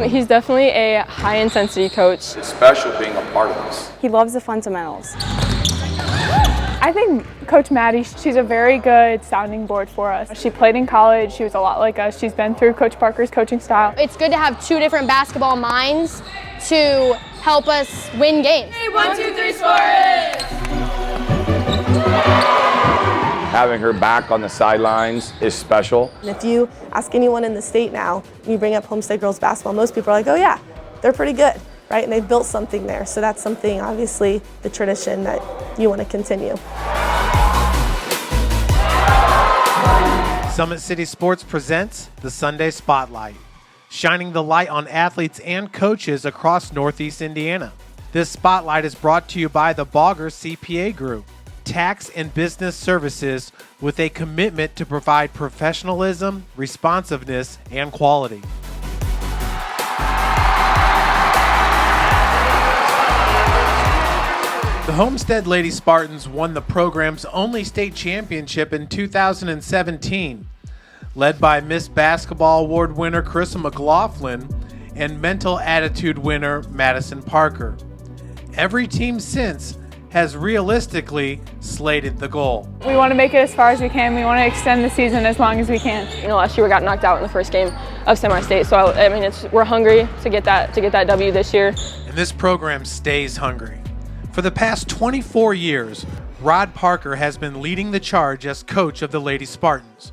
He's definitely a high-intensity coach. It's special being a part of this. He loves the fundamentals. I think Coach Maddie, she's a very good sounding board for us. She played in college. She was a lot like us. She's been through Coach Parker's coaching style. It's good to have two different basketball minds to help us win games. Hey, 1, 2, 3, Spartans! Having her back on the sidelines is special. And if you ask anyone in the state now, and you bring up Homestead Girls Basketball, most people are like, oh yeah, they're pretty good, right? And they've built something there. So that's something, obviously, the tradition that you want to continue. Summit City Sports presents the Sunday Spotlight, shining the light on athletes and coaches across Northeast Indiana. This spotlight is brought to you by the Baugher CPA Group, tax and business services with a commitment to provide professionalism, responsiveness, and quality. The Homestead Lady Spartans won the program's only state championship in 2017, led by Miss Basketball Award winner Carissa McLaughlin and Mental Attitude winner Madisen Parker. Every team since has realistically slated the goal. We want to make it as far as we can. We want to extend the season as long as we can. You know, last year we got knocked out in the first game of semi-state, so I mean, we're hungry to get that W this year. And this program stays hungry. For the past 24 years, Rod Parker has been leading the charge as coach of the Lady Spartans.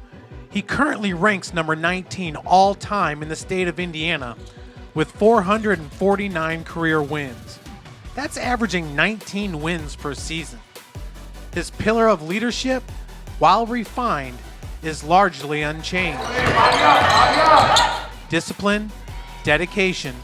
He currently ranks number 19 all-time in the state of Indiana with 449 career wins. That's averaging 19 wins per season. His pillar of leadership, while refined, is largely unchanged. Discipline, dedication,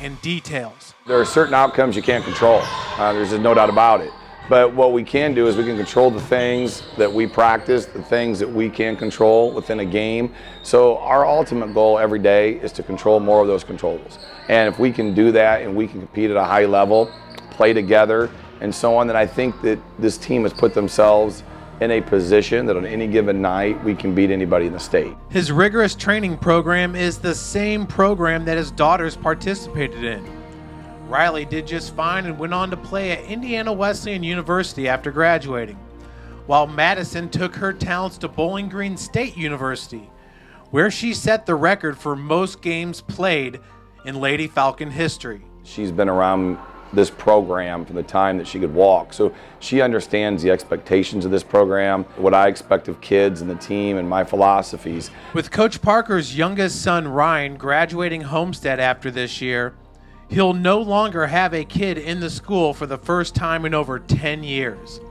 and details. There are certain outcomes you can't control. There's just no doubt about it. But what we can do is we can control the things that we practice, the things that we can control within a game. So our ultimate goal every day is to control more of those controllables. And if we can do that and we can compete at a high level, play together, and so on, then I think that this team has put themselves in a position that on any given night we can beat anybody in the state. His rigorous training program is the same program that his daughters participated in. Riley did just fine and went on to play at Indiana Wesleyan University after graduating, while Madisen took her talents to Bowling Green State University, where she set the record for most games played in Lady Falcon history. She's been around this program from the time that she could walk, so she understands the expectations of this program, what I expect of kids and the team and my philosophies. With Coach Parker's youngest son Ryan graduating Homestead after this year, he'll no longer have a kid in the school for the first time in over 10 years.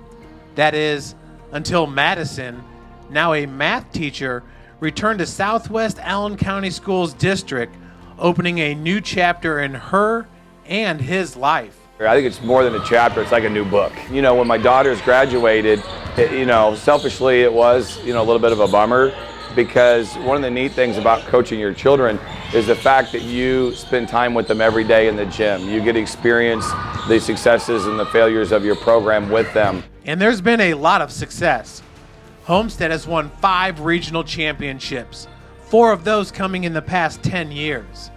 That is, until Madisen, now a math teacher, returned to Southwest Allen County Schools District, opening a new chapter in her and his life. I think it's more than a chapter, it's like a new book. You know, when my daughters graduated, selfishly it was, a little bit of a bummer, because one of the neat things about coaching your children is the fact that you spend time with them every day in the gym. You get to experience the successes and the failures of your program with them. And there's been a lot of success. Homestead has won 5 regional championships, 4 of those coming in the past 10 years.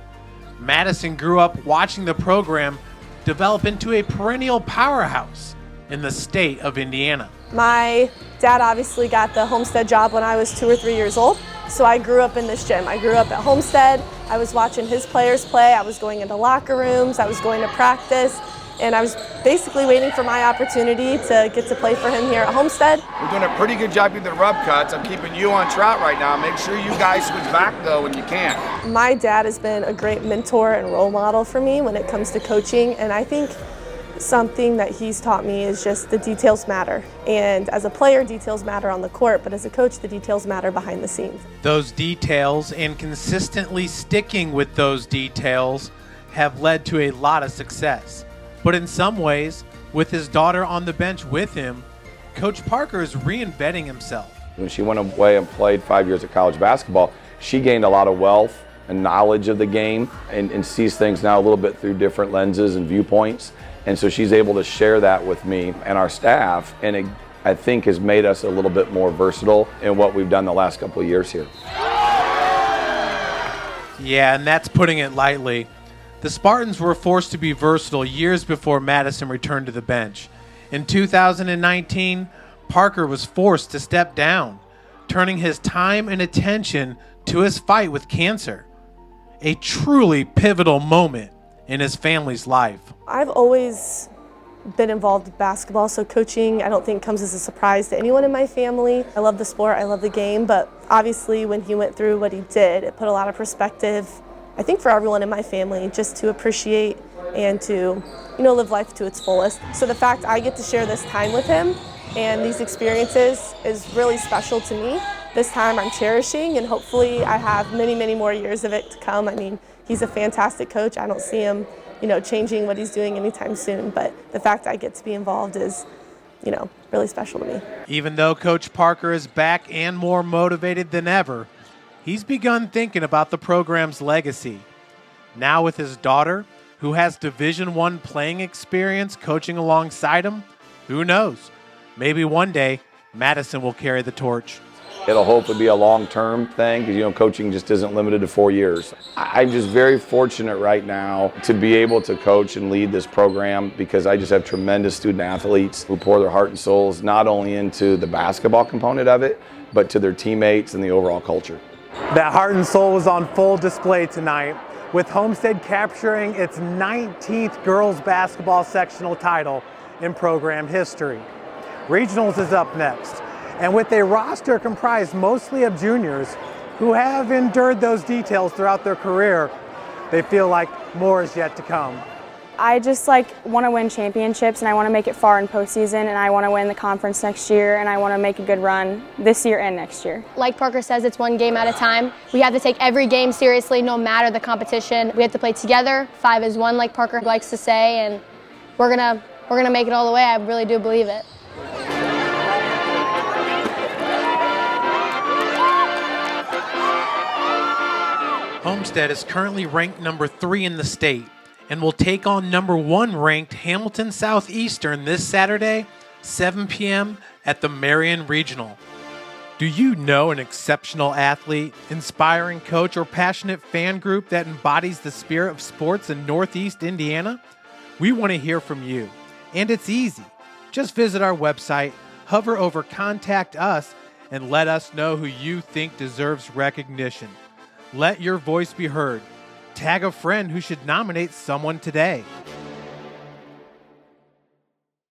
Madisen grew up watching the program develop into a perennial powerhouse in the state of Indiana. My dad obviously got the Homestead job when I was 2 or 3 years old, so I grew up in this gym. I grew up at Homestead. I was watching his players play. I was going into locker rooms. I was going to practice, and I was basically waiting for my opportunity to get to play for him here at Homestead. We're doing a pretty good job with the rub cuts. I'm keeping you on track right now. Make sure you guys switch back though when you can. My dad has been a great mentor and role model for me when it comes to coaching, and I think something that he's taught me is just the details matter. And as a player, details matter on the court, but as a coach, the details matter behind the scenes. Those details and consistently sticking with those details have led to a lot of success. But in some ways, with his daughter on the bench with him, Coach Parker is reinventing himself. When she went away and played 5 years of college basketball, she gained a lot of wealth and knowledge of the game and sees things now a little bit through different lenses and viewpoints. And so she's able to share that with me and our staff, and it, I think, has made us a little bit more versatile in what we've done the last couple of years here. Yeah, and that's putting it lightly. The Spartans were forced to be versatile years before Madisen returned to the bench. In 2019, Parker was forced to step down, turning his time and attention to his fight with cancer. A truly pivotal moment in his family's life. I've always been involved with basketball, so coaching I don't think comes as a surprise to anyone in my family. I love the sport, I love the game, but obviously when he went through what he did, it put a lot of perspective, I think, for everyone in my family, just to appreciate and to, live life to its fullest. So the fact I get to share this time with him and these experiences is really special to me. This time I'm cherishing, and hopefully I have many, many more years of it to come. I mean, he's a fantastic coach. I don't see him changing what he's doing anytime soon, but the fact I get to be involved is, really special to me. Even though Coach Parker is back and more motivated than ever, he's begun thinking about the program's legacy. Now with his daughter, who has Division I playing experience coaching alongside him, who knows? Maybe one day, Madisen will carry the torch. It'll hopefully be a long-term thing because, coaching just isn't limited to 4 years. I'm just very fortunate right now to be able to coach and lead this program because I just have tremendous student athletes who pour their heart and souls not only into the basketball component of it, but to their teammates and the overall culture. That heart and soul was on full display tonight, with Homestead capturing its 19th girls basketball sectional title in program history. Regionals is up next. And with a roster comprised mostly of juniors who have endured those details throughout their career, they feel like more is yet to come. I just want to win championships, and I want to make it far in postseason, and I want to win the conference next year, and I want to make a good run this year and next year. Like Parker says, it's one game at a time. We have to take every game seriously, no matter the competition. We have to play together, 5 as 1, like Parker likes to say, and we're gonna make it all the way. I really do believe it. Homestead is currently ranked number 3 in the state and will take on number 1 ranked Hamilton Southeastern this Saturday, 7 p.m. at the Marion Regional. Do you know an exceptional athlete, inspiring coach, or passionate fan group that embodies the spirit of sports in Northeast Indiana? We want to hear from you, and it's easy. Just visit our website, hover over Contact Us, and let us know who you think deserves recognition. Let your voice be heard. Tag a friend who should nominate someone today.